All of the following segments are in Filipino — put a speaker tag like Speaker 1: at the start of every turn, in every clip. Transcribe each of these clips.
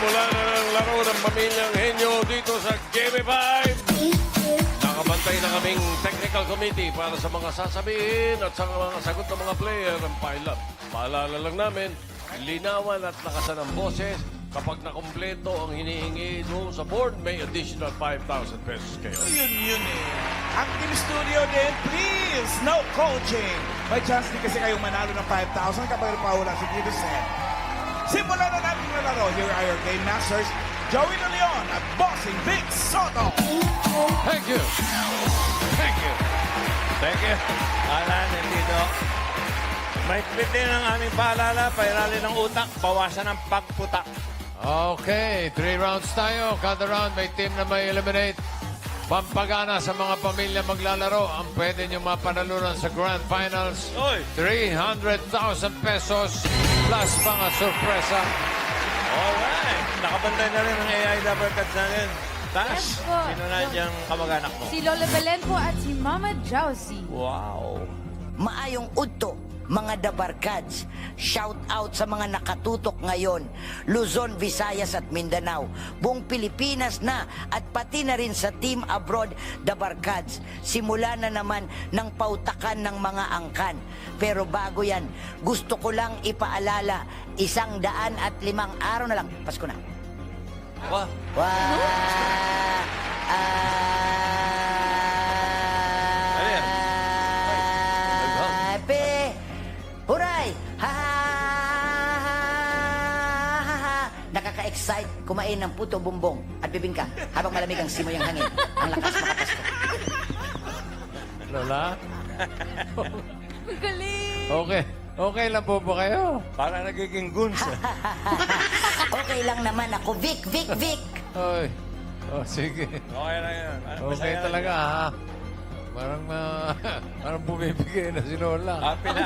Speaker 1: Simula na ng laro ng pamilyang Henyo dito sa Game 5. Nakabantay na kaming technical committee para sa mga sasabihin at sa mga sagot ng mga player ng pile-up. Paalala lang namin, linawan at lakasan ng boses. Kapag nakumpleto ang hinihingi doon sa board, may additional 5,000 pesos kayo.
Speaker 2: Yun eh. Ang Team Studio din, please, no coaching. May chance din kasi kayong manalo ng 5,000 kapag napawala si Tito Sen. Simulan na natin yung laro. Here are your game masters, Joey De Leon at Bossing Vic Soto.
Speaker 1: Thank you. Thank you.
Speaker 3: Thank you. Alan and Tito. May din ang aming paalala, pairali ng utak, bawasan ang pagputak.
Speaker 1: Okay, 3 rounds tayo. Kada round may team na may eliminate. Pampagana sa mga pamilya maglalaro. Ang pwede nyo mapanalunan sa Grand Finals.
Speaker 3: Oy!
Speaker 1: 300,000 pesos plus mga sorpresa.
Speaker 3: Alright. Nakabantay na rin ang AI Lover Cards natin. Tash,
Speaker 4: Yes po.
Speaker 3: sino na diyang kamag-anak mo?
Speaker 4: Si Lola Belen po at si Mama Jousy.
Speaker 3: Wow.
Speaker 5: Maayong udto, mga Dabarkads. Shout out sa mga nakatutok ngayon. Luzon, Visayas at Mindanao. Buong Pilipinas na at pati na rin sa Team Abroad Dabarkads. Simula na naman ng pautakan ng mga angkan. Pero bago yan, gusto ko lang ipaalala, 105 araw na lang. Pasko na.
Speaker 3: Wow. Ano yan?
Speaker 5: Happy! Huray! Ha ha ha ha! Nakaka-excite kumain ng puto bumbong at bibingka habang malamig ang simoy ang hangin. Ang lakas makapasko.
Speaker 1: Lola?
Speaker 4: Ang galing!
Speaker 1: Okay. Okay lang po ba kayo?
Speaker 3: Parang nagiging guns.
Speaker 5: Okay lang naman ako. Vic, Vic, Vic!
Speaker 1: Oy. Oh, sige.
Speaker 3: Okay lang yun.
Speaker 1: Okay
Speaker 3: Masaya lang
Speaker 1: talaga,
Speaker 3: yun.
Speaker 1: ha? Parang, parang bumibigay na si Lola.
Speaker 3: Happy na.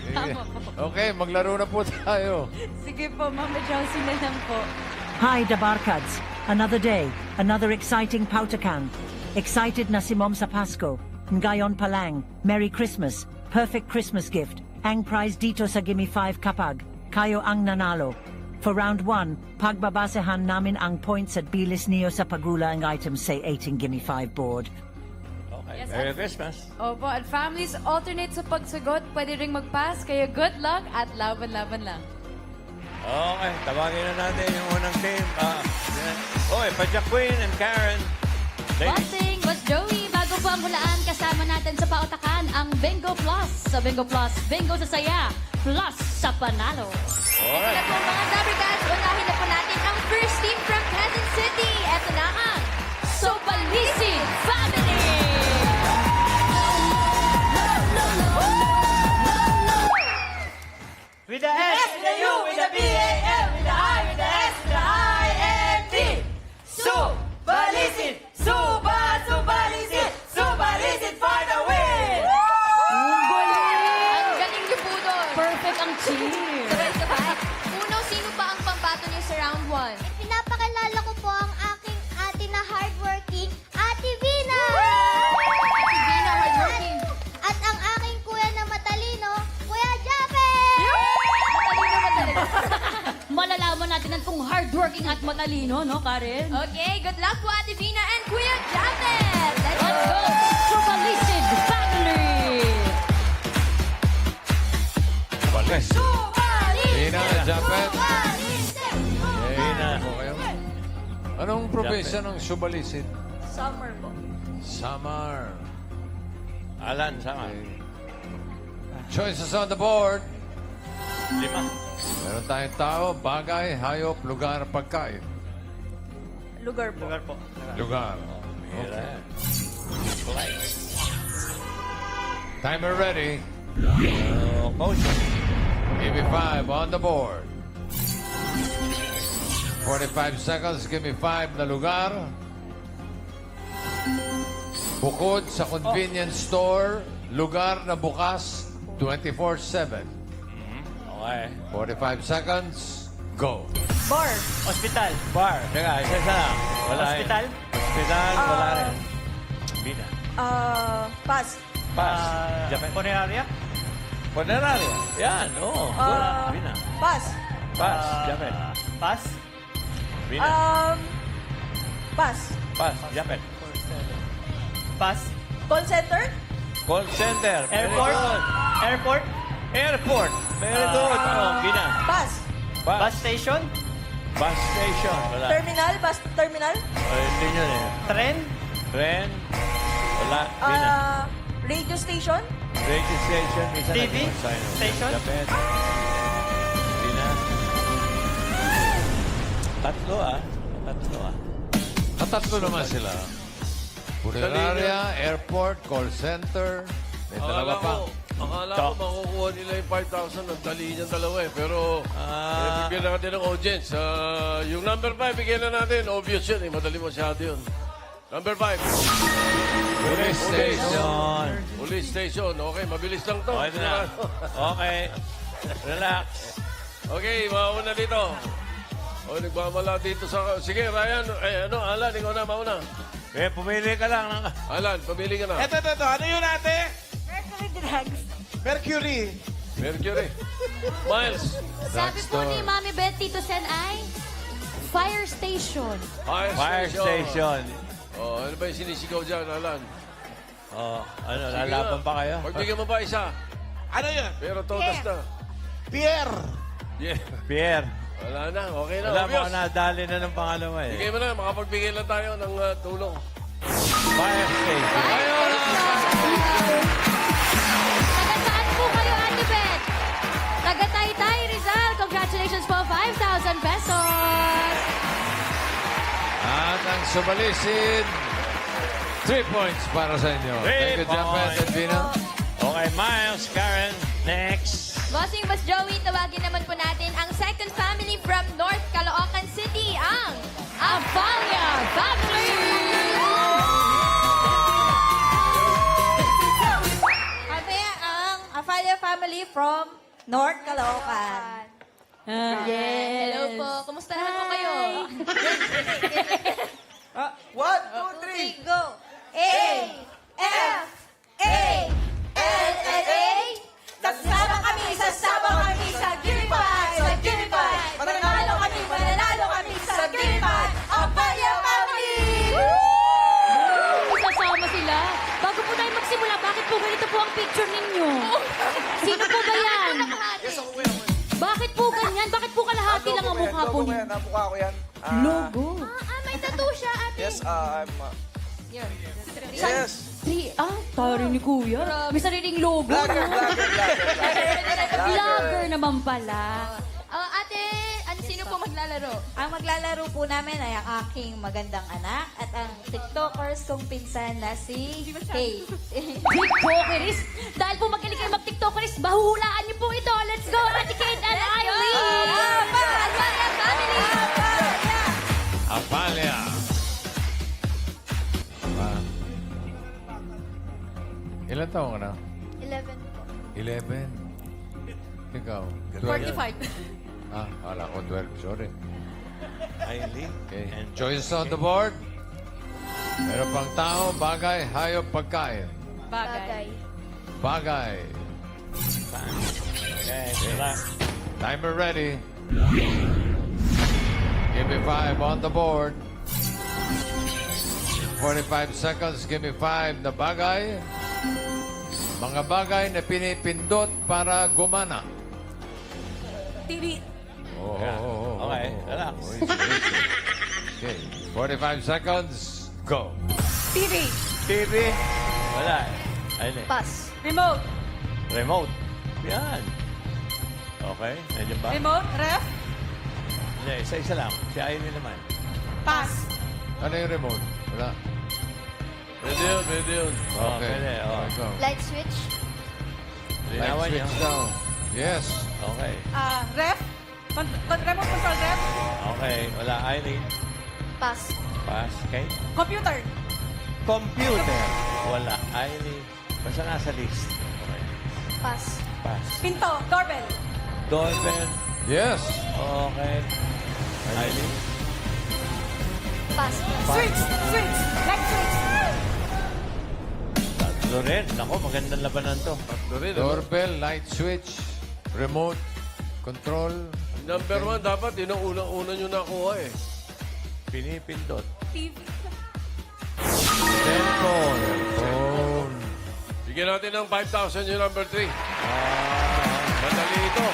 Speaker 1: Sige. Okay, maglaro na po tayo.
Speaker 4: Sige po, Mama Jousy na lang po.
Speaker 6: Hi, Dabarkads. Another day, another exciting Pautakan. Excited na si Mom sa Pasko. Ngayon pa lang, Merry Christmas. Perfect Christmas gift. Ang prize dito sa Gimme 5 kapag kayo ang nanalo. For round 1, pagbabasehan namin ang points at bilis niyo sa pagula ang items sa 18 Gimme 5 board.
Speaker 3: Okay.
Speaker 4: Yes,
Speaker 3: Merry
Speaker 4: at-
Speaker 3: Christmas.
Speaker 4: Opo, at families alternate sa pagsagot. Pwede ring mag-pass. Kaya good luck at laban-laban lang.
Speaker 3: Okay, tawagin na natin yung unang team. Okay, Pajak Queen and Karen. Ladies.
Speaker 7: Bossing, Boss Joey, bago po ang hulaan, kasama natin sa pautakan ang Bingo Plus. Sa Bingo Plus, bingo sa saya, plus sa panalo.
Speaker 3: Alright.
Speaker 7: Ito po mga Dabarkads, unahin na po natin ang first team from Quezon City. Ito na ang Sopalisid Family!
Speaker 8: With the S, with the U, with the B, A, M, with the I, with the S, with the I, N, D. Subalisid! Subalisid! Subalisid for the win!
Speaker 4: Ang galing!
Speaker 7: Ang galing niyo po doon.
Speaker 4: Perfect ang cheer.
Speaker 7: Sabay-sabay. Uno, sino pa ang pambato niyo sa round 1?
Speaker 9: Pinapakilala ko po ang aking ate na hardworking, Ate Vina!
Speaker 7: Si Vina, hardworking.
Speaker 9: At ang aking kuya na matalino, Kuya Jape!
Speaker 7: Matalino ba talaga? Malalaman natin ang kung hardworking at matalino, no, Karen? Okay, good luck po, Ate Vina and Kuya Japet! Let's go! Sopalisid Family!
Speaker 1: Balis. Tina, Japet.
Speaker 3: Tina.
Speaker 1: Po kayo. Anong probinsya ng Subalisid?
Speaker 4: Summer po.
Speaker 1: Samar.
Speaker 3: Alan, sama.
Speaker 1: Okay. Choices on the board.
Speaker 3: 5.
Speaker 1: Meron tayong tao, bagay, hayop, lugar, pagkain.
Speaker 4: Lugar po.
Speaker 3: Lugar po.
Speaker 1: Lugar.
Speaker 3: Okay.
Speaker 1: Timer ready.
Speaker 3: Motion.
Speaker 1: Give me 5 on the board. 45 seconds, give me 5 na lugar. Bukod sa convenience store, lugar na bukas 24/7.
Speaker 3: Okay.
Speaker 1: 45 seconds, go.
Speaker 8: Bar. Hospital.
Speaker 3: Bar. Teka, isa lang. Wala
Speaker 8: Hospital?
Speaker 3: Hospital, wala rin. Bina.
Speaker 8: Pass.
Speaker 3: Pass. Japan.
Speaker 8: Funeraria.
Speaker 3: Funeraria. Yan, oo. Good. Bina.
Speaker 8: Pass.
Speaker 3: Pass. Japet.
Speaker 8: Pass.
Speaker 3: Vina.
Speaker 8: Pass.
Speaker 3: Pass. Japet.
Speaker 8: Pass. Call center.
Speaker 3: Call center. Very
Speaker 8: Airport.
Speaker 3: good.
Speaker 8: Airport.
Speaker 3: Airport. Very good. Vina.
Speaker 8: Pass.
Speaker 3: Pass.
Speaker 8: Bus station.
Speaker 3: Bus station. Wala.
Speaker 8: Terminal. Bus terminal.
Speaker 3: Hindi yun eh.
Speaker 8: Tren.
Speaker 3: Tren. Wala. Vina.
Speaker 8: Radio station.
Speaker 3: Radio station. Isa na
Speaker 8: TV
Speaker 3: yung sign.
Speaker 8: station.
Speaker 3: Japet. Vina. Tatlo ah.
Speaker 10: Katatlo naman sila. Funeraria, airport, call center. May dalawa pa.
Speaker 1: Akala ko makukuha nila yung 5,000. Ang dali niyang dalawa eh. Pero bigyan na natin ng audience. Yung number 5, bigyan na natin. Obvious yun eh. Madali masyado yun. Number 5.
Speaker 10: Police station.
Speaker 1: Police station. Okay, mabilis lang to.
Speaker 3: Okay na. Okay. Relax.
Speaker 1: Okay, mauna dito. O, nagmamala dito sa... Sige, Ryan. Alan, ikaw na, mauna.
Speaker 3: Eh, pumili ka lang ng...
Speaker 1: Alan, pamili ka na.
Speaker 2: Ito. Ano yun ate?
Speaker 8: Mercury Drugs.
Speaker 2: Mercury.
Speaker 1: Mercury. Miles.
Speaker 7: Sabi po ni Mami Beth, Tito Sen ay fire station.
Speaker 3: Fire station.
Speaker 1: Oh, ano ba yung sinisigaw dyan, Alan?
Speaker 3: Oh, ano,
Speaker 1: Sige
Speaker 3: lalaban
Speaker 1: na.
Speaker 3: pa kayo?
Speaker 1: Pagbigyan mo ba isa?
Speaker 2: Ano yun?
Speaker 1: Pero todas na.
Speaker 2: Pierre.
Speaker 1: Yeah.
Speaker 3: Pierre.
Speaker 1: Wala na, okay na.
Speaker 3: Wala mo
Speaker 1: obvious.
Speaker 3: nadali na ng pangalawa eh.
Speaker 1: Bigay mo na, makapagbigay lang tayo ng tulong.
Speaker 3: Fire station.
Speaker 7: Taga saan po kayo, Ate Beth? Taga Taytay, Rizal. Congratulations po, 5,000 pesos.
Speaker 10: At ang sumalisid, 3 points para sa inyo. Thank you, Japet and Vina.
Speaker 3: Okay, Miles, Karen, next.
Speaker 4: Bossing Boss Joey, tawagin naman po natin ang second family from North Caloocan City, ang Avalia Family!
Speaker 8: Kami ang Afalia family from North Caloocan.
Speaker 4: Hello po, kumusta naman po kayo?
Speaker 8: 1, 2, 3, go! A, F, A, L, L, A. Sasama kami sa Gimme Five, mananalo kami sa Gimme Five, Afalia family!
Speaker 7: Sasama sila. Bago po tayo magsimula, bakit po ganito po ang picture ninyo? Sino po ba yan? Bakit po ganyan? Bakit po kalahati lang ang mukha po ninyo?
Speaker 11: Mukha ko yan.
Speaker 7: Logo.
Speaker 4: May tattoo siya, ate.
Speaker 11: Yes, I'm... yes.
Speaker 7: Tari ni Kuya. May sariling logo.
Speaker 11: Vlogger.
Speaker 7: Vlogger naman pala.
Speaker 4: Ate, sino po maglalaro?
Speaker 8: Ang maglalaro po namin ay ang aking magandang anak at ang TikTokers kong pinsan na si Kay.
Speaker 7: TikTokeris. Dahil po magaling kayo mag-TikTokeris, bahuhulaan niyo po ito. Let's go, Ate Kate and Eileen!
Speaker 4: Avalia Family!
Speaker 10: Apalia. Ilan taong ka na?
Speaker 9: 11 po.
Speaker 10: 11. Ikaw?
Speaker 7: 45.
Speaker 10: Kala ko 12. Sorry.
Speaker 3: Eileen.
Speaker 10: Okay.
Speaker 3: And
Speaker 10: Choices on the board. Meron pang tao, bagay, hayop, pagkain.
Speaker 4: Bagay.
Speaker 10: Bagay.
Speaker 3: Okay, relax.
Speaker 10: Timer ready. Give me 5 on the board. 45 seconds. Give me 5 na bagay. Mga bagay na pinipindot para gumana.
Speaker 8: TV.
Speaker 3: Okay, relax.
Speaker 10: Okay. 45 seconds. Go.
Speaker 8: TV.
Speaker 3: TV. Wala. Eileen.
Speaker 8: Pass. Remote.
Speaker 3: Remote. Yan. Okay, nandiyan ba?
Speaker 8: Remote. Ref.
Speaker 3: Hindi, isa-isa lang. Si Eileen naman.
Speaker 8: Pass.
Speaker 10: Ano yung remote? Wala.
Speaker 1: Pwede yun.
Speaker 3: Oh, pwede, oh.
Speaker 10: Okay, go.
Speaker 9: Light switch.
Speaker 3: Linawan
Speaker 10: Light
Speaker 3: niyo.
Speaker 10: switch down. Yes.
Speaker 3: Okay.
Speaker 8: Ref. Remote control ref.
Speaker 3: Okay, wala. Eileen.
Speaker 9: Pass.
Speaker 3: Pass. Okay.
Speaker 8: Computer.
Speaker 3: Computer. Wala. Eileen. Basta nasa list. Okay.
Speaker 9: Pass.
Speaker 3: Pass.
Speaker 8: Pinto. Doorbell.
Speaker 3: Doorbell.
Speaker 10: Yes.
Speaker 3: Okay. Eileen.
Speaker 9: Pass.
Speaker 8: Switch. Light switch.
Speaker 3: Tatlo rin. Ako, magandang labanan to.
Speaker 1: Tatlo rin.
Speaker 10: Doorbell, light switch, remote, control.
Speaker 1: Number 1, dapat yun ang unang-una nyo nakuha eh.
Speaker 3: Pinipindot.
Speaker 4: TV.
Speaker 3: Cellphone. Phone.
Speaker 1: Bigyan natin ng 5,000 yung number 3. Madali ito.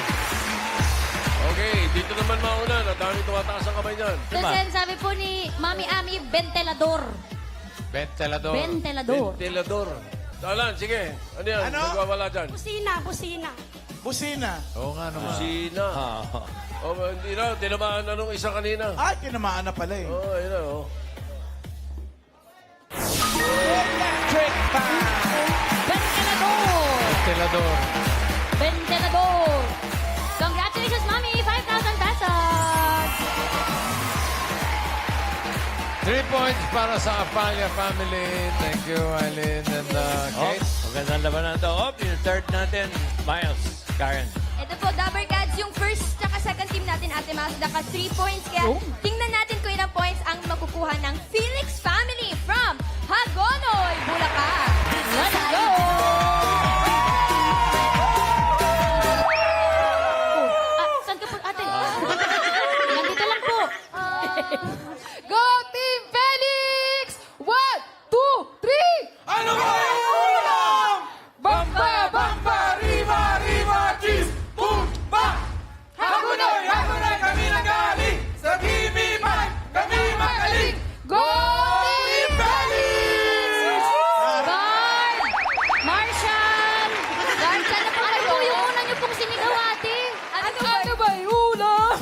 Speaker 1: Okay, dito naman mauna. Nadami tumataas ang kamay niyan.
Speaker 7: Kasi sabi po ni Mami Ami, ventilador.
Speaker 10: Ventilador.
Speaker 7: Ventilador.
Speaker 1: Ventilador. Alan, sige. Ano yan?
Speaker 2: Ano?
Speaker 1: Nagwawala dyan.
Speaker 7: Busina, busina.
Speaker 2: Busina.
Speaker 10: Oo nga naman.
Speaker 1: Sina. Oh, hindi na. Tinamaan na nung isa kanina.
Speaker 2: Ay, tinamaan na pala eh.
Speaker 1: Oh, ayun na. Oh.
Speaker 2: Electric fan.
Speaker 7: Ventilador.
Speaker 10: Ventilador.
Speaker 7: Ventilador. Congratulations, Mami. 5,000 pesos.
Speaker 10: 3 points para sa Apalia family. Thank you, Eileen and Kate.
Speaker 3: Magandang laban na ito. Yung third natin, Miles. Karen.
Speaker 4: Ito po, Dabber Cats, yung first tsaka second team natin, Ate Mouse, naka 3 points. Kaya tingnan natin kung ilang points ang makukuha ng Felix family from Hagonoy, Bulacan. Let's go!
Speaker 7: Saan ka po, ate? Nandito lang po.
Speaker 4: Go Team Felix! 1, 2, 3!
Speaker 2: Ano ba yung ulam?
Speaker 4: Bamba!
Speaker 2: Bamba, riba, riba, cheese, boom, ba! Hagunoy, hagunoy, kami nagaling! Sa TV5, kami magaling!
Speaker 4: Go Team Felix!
Speaker 7: Guard! Marshall!
Speaker 4: Guard, saan na po
Speaker 7: Ano
Speaker 4: kayo?
Speaker 7: po yung una niyo pong sinigaw, ate?
Speaker 4: Ano ba yung ulam?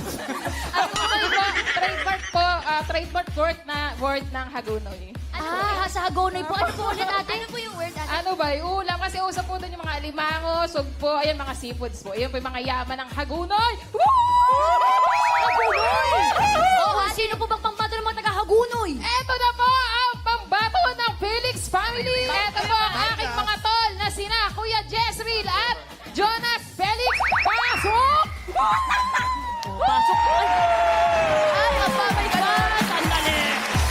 Speaker 11: Ano ba iba? Trademark po, trademark word ng Hagunoy.
Speaker 7: Sa Hagonoy po. Ano po ulit, ate?
Speaker 4: Ano po yung word, Ate?
Speaker 11: Ano ba yung ulam? Kasi usap po doon yung mga alimango, sugpo, ayan mga seafoods po. Ayan po yung mga yaman ng Hagunoy.
Speaker 7: Hagonoy! Oo, sino po bang pambato ng mga taga-Hagonoy?
Speaker 11: Eto na po ang pambato ng Felix family. Eto po ang aking mga tol na sina Kuya Jezreel at Jonas Felix. Pasok!
Speaker 7: Pasok po. Ay, my God! Sandali!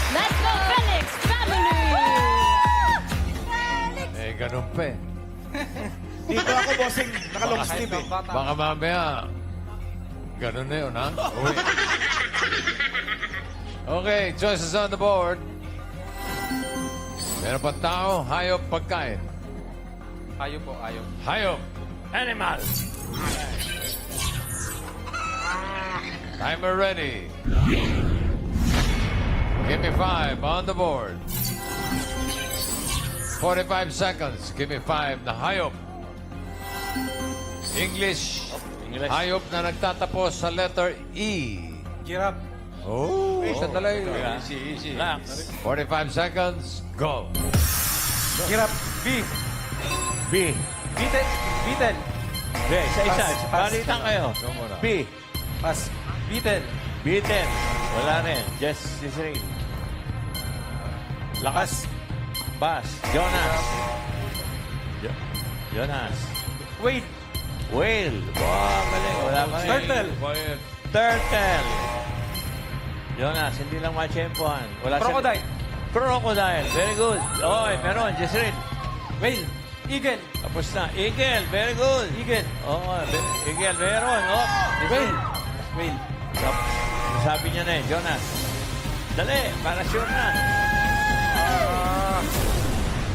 Speaker 7: Let's go, Felix family!
Speaker 10: Eh, ganun pa eh.
Speaker 2: Dito ako, bossing. Naka-long sleeve eh.
Speaker 10: Baka mamaya, ganun na yun, ha? Uy. Okay, choices on the board. Meron pa tao, hayop, pagkain.
Speaker 3: Hayop po, hayop.
Speaker 10: Hayop.
Speaker 3: Animal.
Speaker 10: Timer ready. Give me 5 on the board. 45 seconds. Give me 5 na hayop. English.
Speaker 3: English.
Speaker 10: Hayop na nagtatapos sa letter E.
Speaker 3: Giraffe.
Speaker 10: Oh, sandali.
Speaker 3: Easy. Relax.
Speaker 10: 45 seconds. Go.
Speaker 3: Giraffe. B. B. Beetle. Beetle. Okay, isa-isa. Palitan kayo.
Speaker 10: Go muna.
Speaker 3: B. Pass. Beetle. Beetle. Wala rin. Just Cicero. Lakas. Bas. Jonas. Jonas. Wait. Whale. Wow, galing. Wala pa rin.
Speaker 10: Turtle. Quiet.
Speaker 3: Turtle. Jonas, hindi lang machempohan. Wala Crocodile. Crocodile. Very good. Oy, meron. Jezreel. Whale. Eagle. Tapos na. Eagle. Very good. Eagle. Oo, eagle. Meron. Oh, whale. Whale. Sabi niya na eh, Jonas. Dali, para sure na.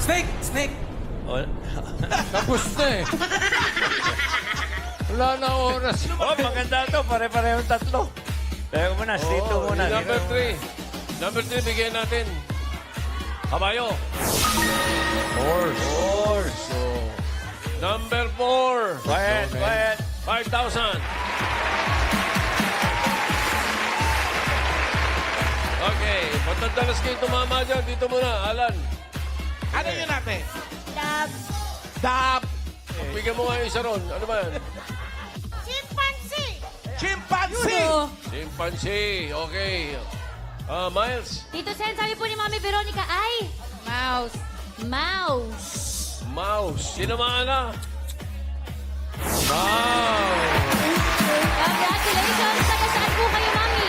Speaker 2: Snake! Snake!
Speaker 3: Oh,
Speaker 10: Tapos na eh. Wala na oras.
Speaker 3: oh maganda to. Pare-pareho tatlo. Pero muna, stay two
Speaker 1: Oh,
Speaker 3: muna.
Speaker 1: number 3. Number 3, bigyan natin. Kabayo. Horse. So, number 4.
Speaker 3: Quiet, quiet.
Speaker 1: 5,000. Okay, matadalas kayo tumama dyan. Dito muna, Alan.
Speaker 2: Ano yun natin?
Speaker 9: Dab.
Speaker 2: Dab.
Speaker 1: Bigyan mo nga yung isa ron. Ano ba yan?
Speaker 9: Chimpanzee.
Speaker 2: Chimpanzee.
Speaker 1: Chimpanzee. Okay. Miles.
Speaker 7: Tito Sen, sabi po ni Mami Veronica, ay,
Speaker 11: Mouse.
Speaker 7: mouse.
Speaker 1: Mouse. Sinamaan na.
Speaker 7: Congratulations! Taga saan po kayo, Mami?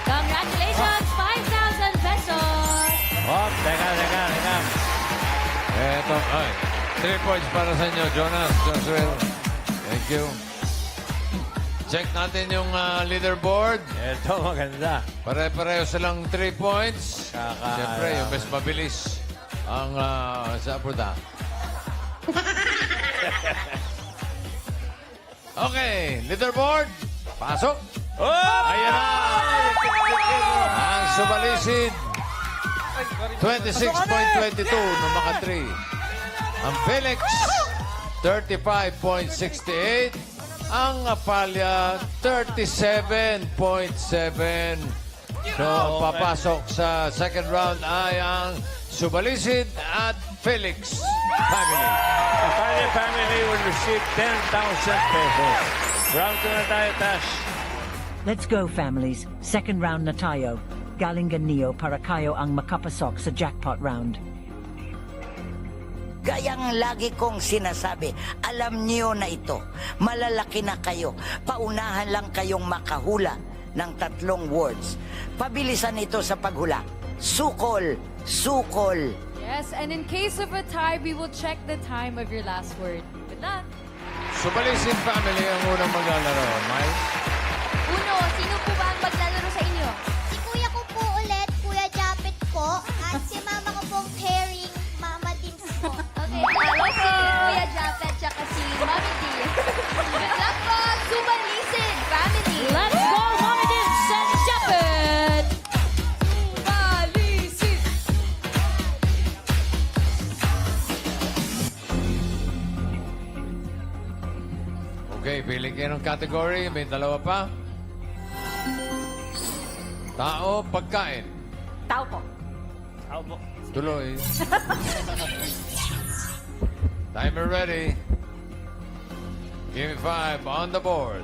Speaker 7: Congratulations! 5,000 pesos!
Speaker 3: Oh, teka.
Speaker 10: Eto, ay. 3 points para sa inyo, Jonas, Josuel. Thank you. check natin yung leaderboard.
Speaker 3: Ito, maganda.
Speaker 10: Pare-pareho silang 3 points.
Speaker 3: Kaka-
Speaker 10: Siyempre, yung mas mabilis ang sa Aproda. Okay, leaderboard. Pasok.
Speaker 3: Oh!
Speaker 10: Ayan na. Ang subalisid. 26.22 ng mga 3. Ang Felix, 35.68. Ang Apalya, 37.7. So, papasok sa second round ay ang Subalisid at Felix family.
Speaker 3: The Pioneer family will receive 10,000 pesos. Round 2 na tayo, Tash.
Speaker 6: Let's go, families. Second round na tayo. Galingan niyo para kayo ang makapasok sa jackpot round.
Speaker 5: Gayang lagi kong sinasabi, alam niyo na ito. Malalaki na kayo. Paunahan lang kayong makahula ng 3 words. Pabilisan ito sa paghula. Sukol, sukol.
Speaker 11: Yes, and in case of a tie, we will check the time of your last word. Good luck.
Speaker 10: Subalisid family ang unang maglalaro. Miles?
Speaker 4: Uno, sino po ba ang maglalaro sa inyo?
Speaker 9: Si kuya ko po ulit, Kuya Japet po. At si mama ko pong Herring, Mama Dims po.
Speaker 4: Okay, talo si Kuya Japet tsaka si Mami D. Good luck po, Subalisid family.
Speaker 7: Let's go, Mama Dims and Japet!
Speaker 11: Subalisid!
Speaker 10: Okay, pili kayo ng category. May dalawa pa. Tao, pagkain.
Speaker 8: Tao po.
Speaker 10: Tuloy. Timer ready. Give me 5 on the board.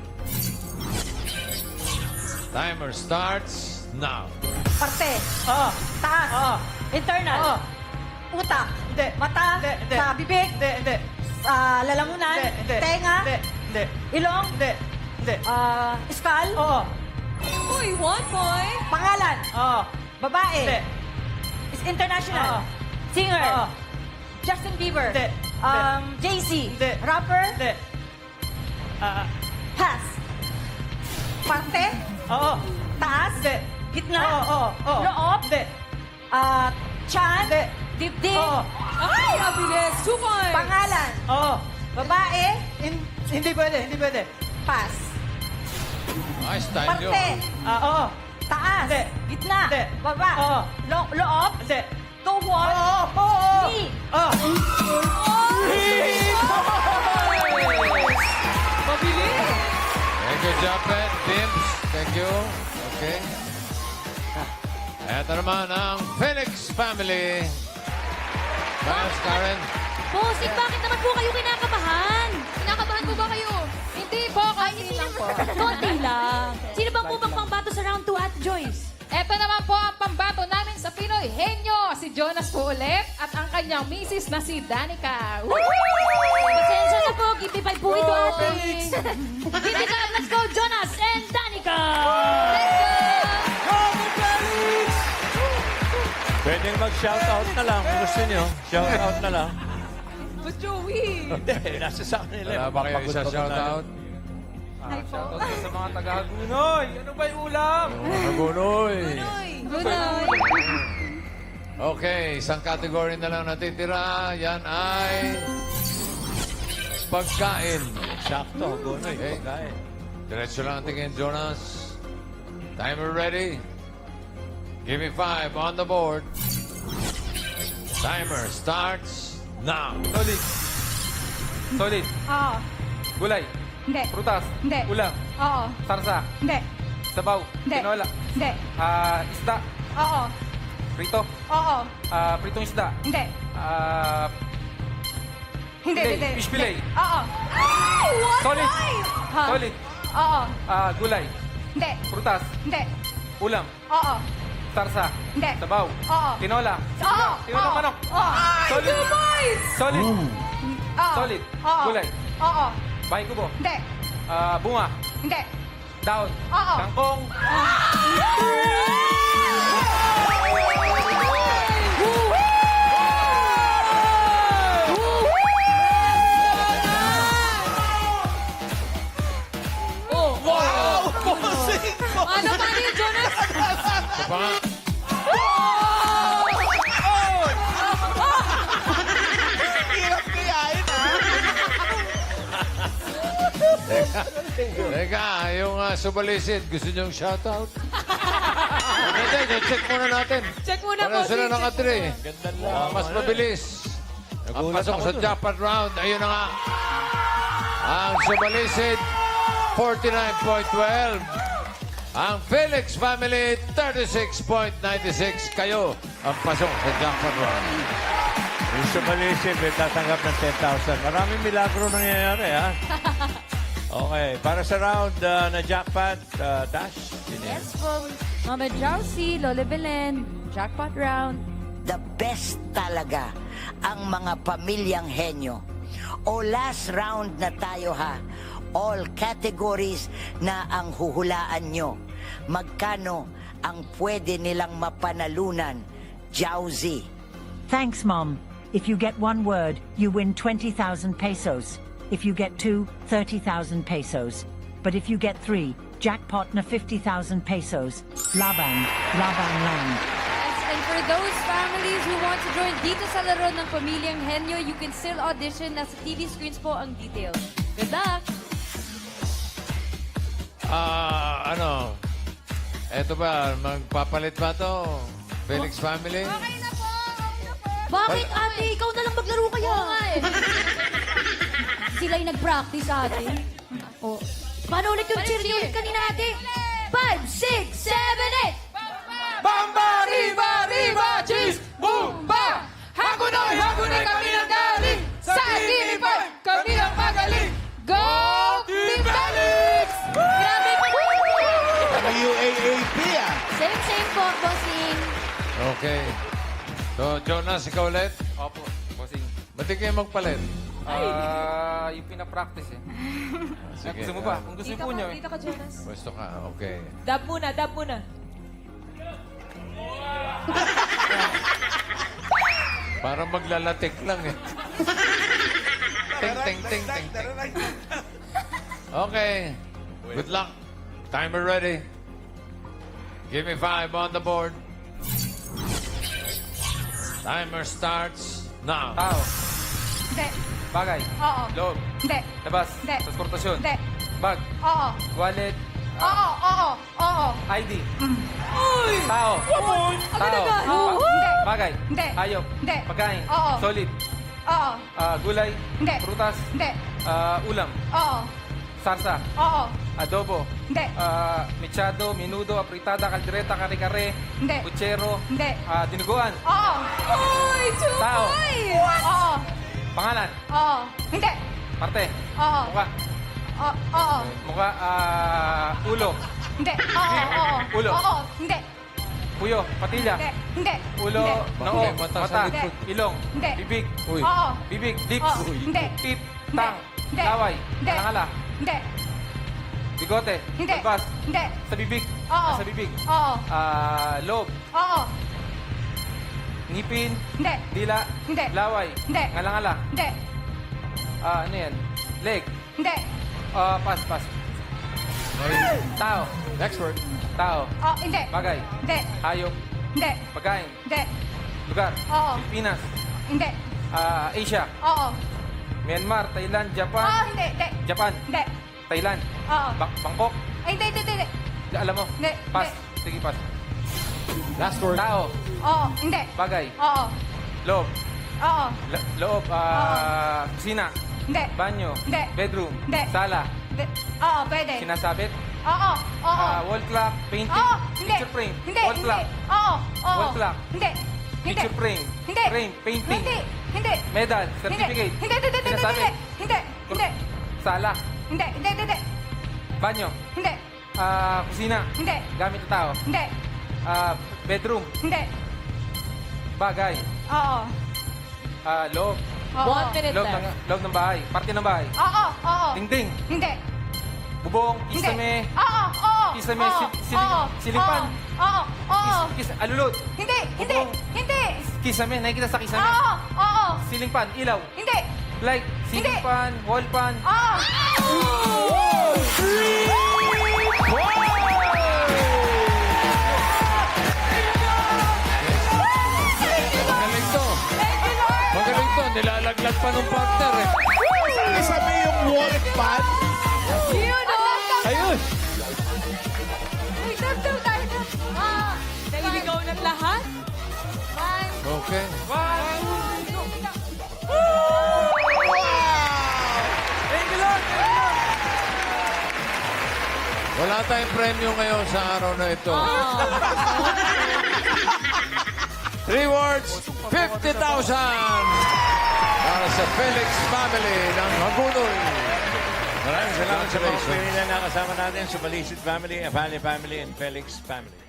Speaker 10: Timer starts now.
Speaker 8: Parte. Oo. Taas. Oo. Internal. Oo. Utak. Hindi. Mata. Hindi. Hindi. Sa bibig. Hindi. Hindi. Lalamunan. Hindi. Hindi. Tenga. Hindi. Hindi. Ilong. Hindi. Hindi. Skull. Oo.
Speaker 11: Uy, 1 point.
Speaker 8: Pangalan. Oo. Babae. Hindi. Is international. Oo. Singer. Oo. Justin Bieber. Hindi. Jay-Z. Hindi. Rapper. Hindi. Pass. Parte. Oo. Taas. Hindi. Gitna. Oo. Oo. Loob. Hindi. Chan. Hindi. Dibdib. Oo.
Speaker 11: Ay, mabilis. 2 points.
Speaker 8: Pangalan. Oo. Babae. Hindi pwede. Hindi pwede. Pass.
Speaker 10: Nice time nyo.
Speaker 8: Parte. Oo. Taas. Hindi. Gitna. Hindi. Baba. Oo. Loob. Hindi. Tuhod. Oo. Oo. Knee. Oo.
Speaker 11: Mabilis.
Speaker 10: Thank you, Japet. Dims. Thank you. Okay. Ito naman ang Felix family. Miles, Karen.
Speaker 7: Bossing, bakit naman po kayo kinakabahan?
Speaker 4: Kinakabahan po ba kayo?
Speaker 11: Hindi po, kasi lang po.
Speaker 7: Konti lang. Sino ba po bang pangbato sa round 2 at Joyce?
Speaker 11: Eto naman po ang pambato namin sa Pinoy Henyo. Si Jonas po ulit at ang kanyang misis na si Danica.
Speaker 7: Pasensya na po, give me 5 po ito, ate. Give me 5, let's go, Jonas and Danica!
Speaker 3: Pwedeng mag-shoutout na lang. Kung gusto nyo, shoutout na lang.
Speaker 11: But Joey!
Speaker 3: Hindi, nasa sa kanila.
Speaker 10: Wala ba kayo isa shoutout?
Speaker 12: Shoutout ko sa mga taga-Hagunoy. Ano ba yung ulam?
Speaker 10: Magunoy.
Speaker 11: Gunoy!
Speaker 10: Okay, isang category na lang natitira. Yan ay pagkain.
Speaker 3: Sakto, gunoy.
Speaker 10: Okay.
Speaker 3: Pagkain.
Speaker 10: Diretso lang ang tingin, Jonas. Timer ready. Give me 5 on the board. Timer starts now.
Speaker 12: Solid. Solid.
Speaker 11: Oo.
Speaker 12: Gulay.
Speaker 11: Hindi.
Speaker 12: Prutas.
Speaker 11: Hindi.
Speaker 12: Ulam.
Speaker 11: Oo.
Speaker 12: Sarsa.
Speaker 11: Hindi.
Speaker 12: Sabaw.
Speaker 11: Hindi.
Speaker 12: Tinola.
Speaker 11: Hindi.
Speaker 12: Isda.
Speaker 11: Oo.
Speaker 12: Prito.
Speaker 11: Oo.
Speaker 12: Pritong isda.
Speaker 11: Hindi. Hindi.
Speaker 12: Fillet.
Speaker 11: Hindi.
Speaker 12: Fish fillet.
Speaker 11: Oo. Ay! 1
Speaker 12: Solid.
Speaker 11: point! Ha?
Speaker 12: Solid.
Speaker 11: Oo.
Speaker 12: Gulay.
Speaker 11: Hindi.
Speaker 12: Prutas.
Speaker 11: Hindi.
Speaker 12: Ulam.
Speaker 11: Oo.
Speaker 12: Sarsa.
Speaker 11: Hindi.
Speaker 12: Sabaw.
Speaker 11: Oo.
Speaker 12: Tinola.
Speaker 11: Oo.
Speaker 12: Tinola
Speaker 11: Oo.
Speaker 12: manok.
Speaker 11: Oo.
Speaker 12: Solid.
Speaker 11: 2 points!
Speaker 12: Solid.
Speaker 11: Oo.
Speaker 12: Solid.
Speaker 11: Oo.
Speaker 12: Gulay.
Speaker 11: Oo.
Speaker 12: Bahay kubo.
Speaker 11: Hindi.
Speaker 12: Bunga.
Speaker 11: Hindi.
Speaker 12: Daon.
Speaker 11: Oo.
Speaker 12: Kangkong.
Speaker 11: Oh,
Speaker 10: pa nga.
Speaker 2: Hirap kayain, ha?
Speaker 10: Teka, yung subalisid, gusto niyong shoutout? Hindi, check muna natin.
Speaker 11: Check muna
Speaker 10: Para
Speaker 11: po,
Speaker 10: sila
Speaker 11: check.
Speaker 10: naka-3.
Speaker 3: Ganda lang.
Speaker 10: Mas mabilis. Ang pasok sa jackpot round, ayun na nga. Ang subalisid, 49.12. Ang Felix family, 36.96. Kayo ang pasok sa jackpot round.
Speaker 3: Yung sa Malaysia, may tatanggap ng 10,000. Maraming milagro nangyayari, ha? Okay, para sa round na jackpot, Dash.
Speaker 11: Yes po. Mama Jousy, Lola Belen, jackpot round.
Speaker 5: The best talaga ang mga pamilyang henyo. O last round na tayo ha. All categories na ang huhulaan nyo. Magkano ang pwede nilang mapanalunan? Jowzy.
Speaker 6: Thanks, Mom. If you get one word, you win 20,000 pesos. If you get two, 30,000 pesos. But if you get three, jackpot na 50,000 pesos. Labang lang.
Speaker 4: Yes, and for those families who want to join dito sa laro ng Pamilyang Henyo, you can still audition. Nasa TV screens po ang details. Good luck!
Speaker 10: Eto ba, magpapalit ba to? Felix family?
Speaker 7: Bakit, ate? Ikaw na lang maglaro kaya. Sila'y nag-practice, ate. Oh. Paano ulit yung cheer niyo ulit kanina, ate? 5, 6, 7, 8!
Speaker 12: Bamba, riba, riba, cheese, bumba! Hagunoy, hagunoy kami ng galing! Sa Tinipay, kami ang magaling!
Speaker 11: Go, Team Felix!
Speaker 4: Grabe po!
Speaker 2: UAAP, ah.
Speaker 4: Same po, bossing.
Speaker 10: Okay. So, Jonas, ikaw ulit?
Speaker 12: Opo, bossing.
Speaker 10: Ba't di kayo magpalit?
Speaker 12: Yung pinapractice eh.
Speaker 10: Sige.
Speaker 12: Gusto mo ba? Kung gusto po niyo eh.
Speaker 11: Dito ka, Jonas.
Speaker 10: Pwesto ka, okay.
Speaker 11: Dab muna, dab muna.
Speaker 10: Parang maglalatik lang eh. Ting, ting, ting, ting, ting. Okay. Good luck. Timer ready. Give me 5 on the board. Timer starts now.
Speaker 12: Tao,
Speaker 11: Hindi.
Speaker 12: bagay,
Speaker 11: Oo.
Speaker 12: loob,
Speaker 11: Hindi.
Speaker 12: labas,
Speaker 11: Hindi.
Speaker 12: transportasyon,
Speaker 11: Hindi.
Speaker 12: bag,
Speaker 11: Oo.
Speaker 12: wallet,
Speaker 11: Oo.
Speaker 12: ID, tao, tao,
Speaker 11: Hindi.
Speaker 12: bagay,
Speaker 11: Hindi.
Speaker 12: hayop,
Speaker 11: Hindi.
Speaker 12: pagkain,
Speaker 11: Oo.
Speaker 12: solid,
Speaker 11: Oo.
Speaker 12: gulay,
Speaker 11: Hindi.
Speaker 12: prutas,
Speaker 11: Hindi.
Speaker 12: ulam,
Speaker 11: Oo.
Speaker 12: sarsa,
Speaker 11: Oo.
Speaker 12: adobo,
Speaker 11: Hindi.
Speaker 12: mechado, menudo, apritada, kaldereta, kare-kare,
Speaker 11: Hindi.
Speaker 12: kutsero,
Speaker 11: Hindi.
Speaker 12: dinuguan,
Speaker 11: Oo. Uy,
Speaker 12: Tao.
Speaker 11: chupoy! Oo.
Speaker 12: pangalan,
Speaker 11: Oo. Hindi.
Speaker 12: parte,
Speaker 11: Oo.
Speaker 12: mukha,
Speaker 11: Oo.
Speaker 12: mukha, ulo,
Speaker 11: Hindi. Oo.
Speaker 12: Ulo.
Speaker 11: Oo. Hindi.
Speaker 12: puyo, patilya,
Speaker 11: Hindi. Hindi.
Speaker 12: ulo,
Speaker 11: Hindi.
Speaker 12: noo,
Speaker 10: Bakit mata sa
Speaker 12: mata,
Speaker 11: likod?
Speaker 12: ilong,
Speaker 11: Hindi.
Speaker 12: bibig,
Speaker 10: Uy.
Speaker 11: Oo.
Speaker 12: bibig, lips,
Speaker 11: Oo. Hindi.
Speaker 12: tit,
Speaker 11: Hindi.
Speaker 12: tang,
Speaker 11: Hindi.
Speaker 12: laway,
Speaker 11: Hindi.
Speaker 12: alangala,
Speaker 11: Hindi.
Speaker 12: bigote,
Speaker 11: Hindi.
Speaker 12: balbas,
Speaker 11: Hindi.
Speaker 12: sa bibig,
Speaker 11: Oo.
Speaker 12: sa bibig,
Speaker 11: Oo.
Speaker 12: loob,
Speaker 11: Oo.
Speaker 12: ngipin,
Speaker 11: Hindi.
Speaker 12: dila,
Speaker 11: Hindi.
Speaker 12: laway,
Speaker 11: Hindi.
Speaker 12: ngalangala,
Speaker 11: Hindi.
Speaker 12: ano yan, leg,
Speaker 11: Hindi.
Speaker 12: pas, tao,
Speaker 10: Next word.
Speaker 12: tao,
Speaker 11: Oh, hindi.
Speaker 12: bagay,
Speaker 11: Hindi.
Speaker 12: hayop,
Speaker 11: Hindi.
Speaker 12: pagkain,
Speaker 11: Hindi.
Speaker 12: lugar,
Speaker 11: Oo.
Speaker 12: Pilipinas,
Speaker 11: Hindi.
Speaker 12: Asia,
Speaker 11: Oo.
Speaker 12: Myanmar, Thailand,
Speaker 11: Oo,
Speaker 12: Japan,
Speaker 11: hindi. Hindi.
Speaker 12: Japan,
Speaker 11: Hindi.
Speaker 12: Thailand,
Speaker 11: Oo.
Speaker 12: Bangkok,
Speaker 11: Ay, hindi.
Speaker 12: alam mo,
Speaker 11: Hindi.
Speaker 12: pas, sige pas,
Speaker 10: Last word.
Speaker 12: tao,
Speaker 11: Oo, hindi.
Speaker 12: bagay,
Speaker 11: Oo.
Speaker 12: loob,
Speaker 11: Oo.
Speaker 12: loob, kusina,
Speaker 11: Hindi.
Speaker 12: banyo,
Speaker 11: Hindi.
Speaker 12: bedroom,
Speaker 11: Hindi.
Speaker 12: sala,
Speaker 11: Hindi. Oo, pwede.
Speaker 12: sinasabit,
Speaker 11: Oo. Oo.
Speaker 12: wall clock, painting,
Speaker 11: Oo, hindi.
Speaker 12: picture frame,
Speaker 11: Hindi.
Speaker 12: wall
Speaker 11: Hindi.
Speaker 12: clock,
Speaker 11: Oo. Oo.
Speaker 12: Wall clock.
Speaker 11: Hindi. Hindi.
Speaker 12: picture frame,
Speaker 11: Hindi.
Speaker 12: frame, painting,
Speaker 11: Hindi. Hindi.
Speaker 12: medal,
Speaker 11: Hindi.
Speaker 12: certificate,
Speaker 11: Hindi.
Speaker 12: sinasabit,
Speaker 11: Hindi. Hindi.
Speaker 12: sala,
Speaker 11: Hindi.
Speaker 12: banyo,
Speaker 11: Hindi.
Speaker 12: kusina,
Speaker 11: Hindi.
Speaker 12: gamit ng tao,
Speaker 11: Hindi.
Speaker 12: bedroom,
Speaker 11: Hindi.
Speaker 12: bagay,
Speaker 11: Oo.
Speaker 12: loob,
Speaker 11: Oo. 1 minute
Speaker 12: loob ng bahay, parte ng bahay,
Speaker 11: Oo.
Speaker 12: dingding,
Speaker 11: Hindi.
Speaker 12: bubong,
Speaker 11: Hindi.
Speaker 12: kisame,
Speaker 11: Oo.
Speaker 12: Kisame,
Speaker 11: Oo. Oo.
Speaker 12: silipan.
Speaker 11: Oo.
Speaker 12: alulod,
Speaker 11: Hindi.
Speaker 12: Bubong.
Speaker 11: Hindi.
Speaker 12: kisame, nakikita sa kisame,
Speaker 11: Oo.
Speaker 12: ceiling fan, ilaw,
Speaker 11: Hindi.
Speaker 12: light, ceiling
Speaker 11: Hindi.
Speaker 12: fan, wall fan,
Speaker 11: Oo.
Speaker 10: pa nung partner eh.
Speaker 2: Sabi yung wallet pad.
Speaker 4: Yun, oh!
Speaker 3: Ayun!
Speaker 4: Wait, tap tayo. Nailigaw ng lahat?
Speaker 10: Okay. Wala tayong premyo ngayon sa araw na ito. Rewards, 50,000 para sa Felix family ng Hagunoy.
Speaker 3: Maraming salamat sa mga pinila na kasama natin, Subalisit family, Avali family, and Felix family.